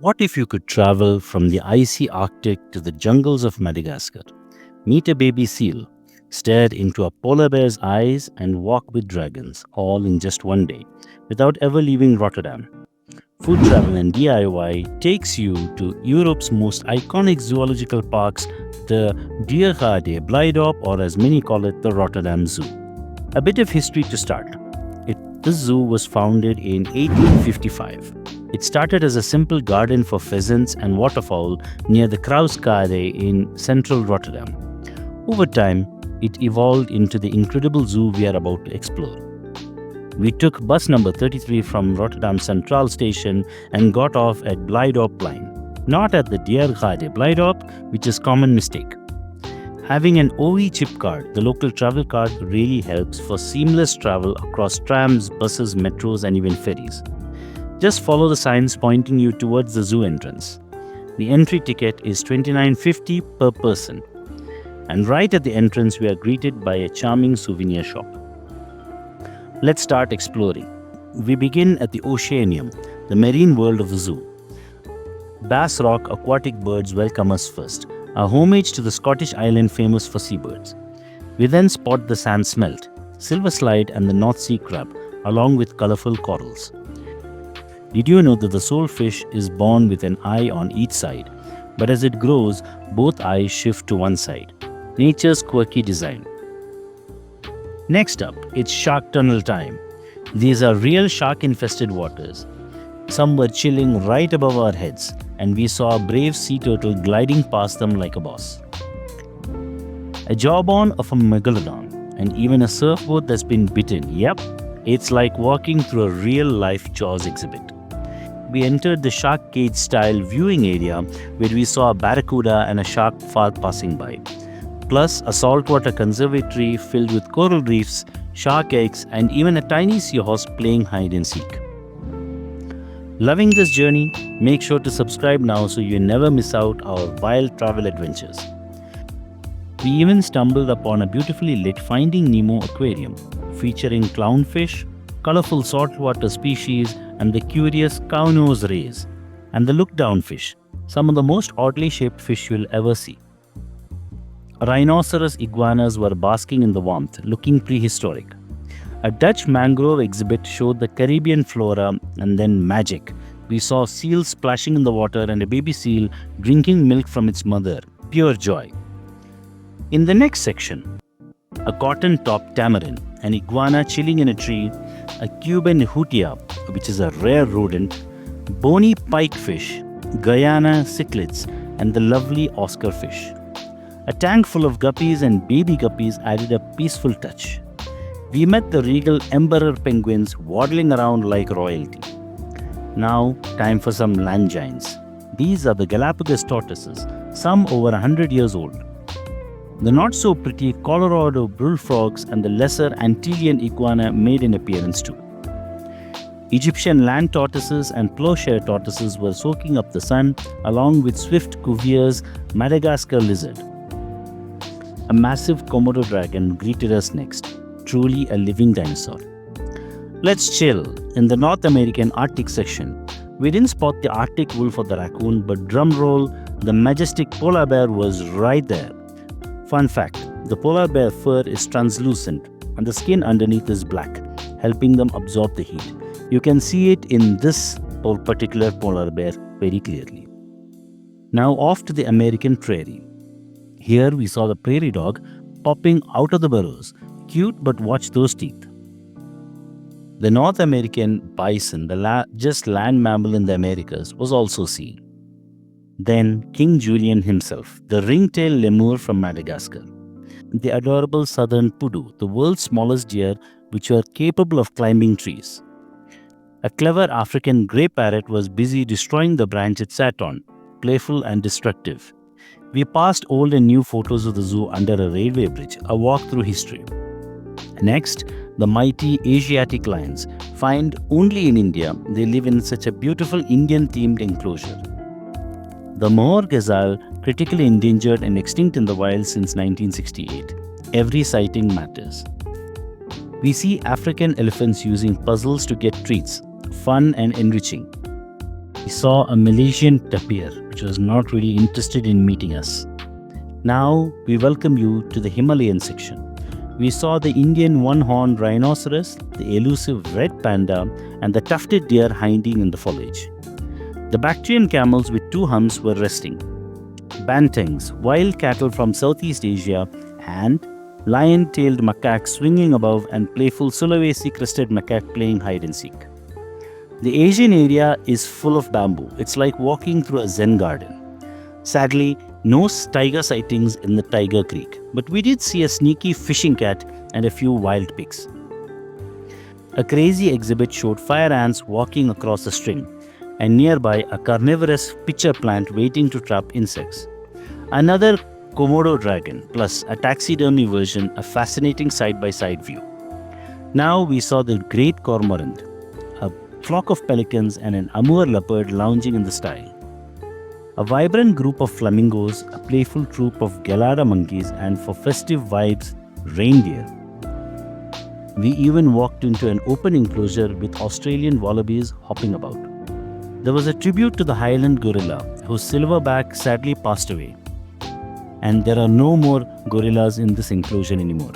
What if you could travel from the icy Arctic to the jungles of Madagascar, meet a baby seal, stare into a polar bear's eyes, and walk with dragons, all in just one day, without ever leaving Rotterdam? Food Travel and DIY takes you to Europe's most iconic zoological parks, the Diergaarde Blijdorp, or as many call it, the Rotterdam Zoo. A bit of history to start. This zoo was founded in 1855. It started as a simple garden for pheasants and waterfowl near the Kruiskade in central Rotterdam. Over time, it evolved into the incredible zoo we are about to explore. We took bus number 33 from Rotterdam Central Station and got off at Blijdorpplein, not at the Diergaarde Blijdorp, which is a common mistake. Having an OE chip card, the local travel card, really helps for seamless travel across trams, buses, metros, and even ferries. Just follow the signs pointing you towards the zoo entrance. The entry ticket is $29.50 per person. And right at the entrance, we are greeted by a charming souvenir shop. Let's start exploring. We begin at the Oceanium, the marine world of the zoo. Bass Rock aquatic birds welcome us first, a homage to the Scottish island famous for seabirds. We then spot the sand smelt, silver slide, and the North Sea crab, along with colorful corals. Did you know that the soulfish is born with an eye on each side, but as it grows, both eyes shift to one side? Nature's quirky design. Next up, it's shark tunnel time. These are real shark-infested waters. Some were chilling right above our heads, and we saw a brave sea turtle gliding past them like a boss. A jawbone of a megalodon, and even a surfboard that's been bitten. Yep, it's like walking through a real-life Jaws exhibit. We entered the shark cage-style viewing area where we saw a barracuda and a shark far passing by. Plus a saltwater conservatory filled with coral reefs, shark eggs, and even a tiny seahorse playing hide and seek. Loving this journey? Make sure to subscribe now so you never miss out our wild travel adventures. We even stumbled upon a beautifully lit Finding Nemo aquarium featuring clownfish, colorful saltwater species, and the curious cow-nose rays, and the look-down fish, some of the most oddly shaped fish you'll ever see. Rhinoceros iguanas were basking in the warmth, looking prehistoric. A Dutch mangrove exhibit showed the Caribbean flora, and then magic. We saw seals splashing in the water and a baby seal drinking milk from its mother. Pure joy. In the next section, a cotton-topped tamarin, an iguana chilling in a tree, a Cuban hutia, which is a rare rodent, bony pikefish, Guyana cichlids, and the lovely Oscar fish. A tank full of guppies and baby guppies added a peaceful touch. We met the regal emperor penguins waddling around like royalty. Now, time for some land giants. These are the Galapagos tortoises, some over 100 years old. The not-so-pretty Colorado bullfrogs and the lesser Antillean iguana made an appearance too. Egyptian land tortoises and plowshare tortoises were soaking up the sun, along with swift Cuvier's Madagascar lizard. A massive Komodo dragon greeted us next, truly a living dinosaur. Let's chill. In the North American Arctic section, we didn't spot the Arctic wolf or the raccoon, but drumroll, the majestic polar bear was right there. Fun fact, the polar bear fur is translucent and the skin underneath is black, helping them absorb the heat. You can see it in this particular polar bear very clearly. Now off to the American prairie. Here we saw the prairie dog popping out of the burrows. Cute, but watch those teeth. The North American bison, the largest land mammal in the Americas, was also seen. Then King Julian himself, the ring-tailed lemur from Madagascar. The adorable southern pudu, the world's smallest deer, which were capable of climbing trees. A clever African grey parrot was busy destroying the branch it sat on, playful and destructive. We passed old and new photos of the zoo under a railway bridge, a walk through history. Next, the mighty Asiatic lions. Found only in India, they live in such a beautiful Indian-themed enclosure. The Mohor gazelle, critically endangered and extinct in the wild since 1968. Every sighting matters. We see African elephants using puzzles to get treats, fun and enriching. We saw a Malaysian tapir, which was not really interested in meeting us. Now we welcome you to the Himalayan section. We saw the Indian one-horned rhinoceros, the elusive red panda, and the tufted deer hiding in the foliage. The Bactrian camels with two humps were resting. Bantengs, wild cattle from Southeast Asia, and lion-tailed macaques swinging above, and playful Sulawesi crested macaque playing hide and seek. The Asian area is full of bamboo. It's like walking through a Zen garden. Sadly, no tiger sightings in the Tiger Creek, but we did see a sneaky fishing cat and a few wild pigs. A crazy exhibit showed fire ants walking across a string, and nearby a carnivorous pitcher plant waiting to trap insects. Another Komodo dragon, plus a taxidermy version, a fascinating side-by-side view. Now we saw the great cormorant, a flock of pelicans, and an Amur leopard lounging in the style. A vibrant group of flamingos, a playful troop of Gelada monkeys, and for festive vibes, reindeer. We even walked into an open enclosure with Australian wallabies hopping about. There was a tribute to the Highland gorilla, whose silverback sadly passed away. And there are no more gorillas in this enclosure anymore.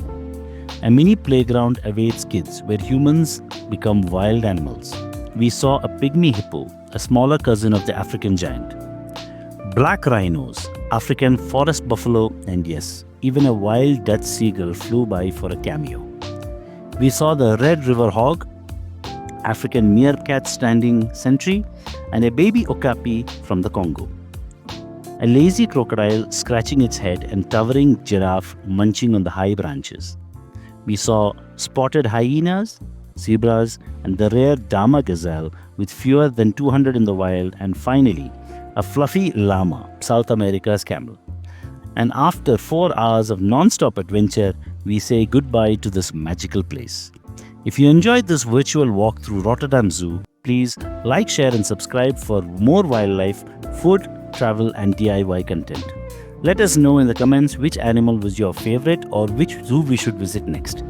A mini playground awaits kids where humans become wild animals. We saw a pygmy hippo, a smaller cousin of the African giant. Black rhinos, African forest buffalo, and yes, even a wild Dutch seagull flew by for a cameo. We saw the red river hog, African meerkat standing sentry, and a baby okapi from the Congo. A lazy crocodile scratching its head, and towering giraffe munching on the high branches. We saw spotted hyenas, zebras, and the rare Dama gazelle with fewer than 200 in the wild, and finally, a fluffy llama, South America's camel. And after 4 hours of non-stop adventure, we say goodbye to this magical place. If you enjoyed this virtual walk through Rotterdam Zoo, please like, share, and subscribe for more wildlife, food, travel, and DIY content. Let us know in the comments which animal was your favorite or which zoo we should visit next.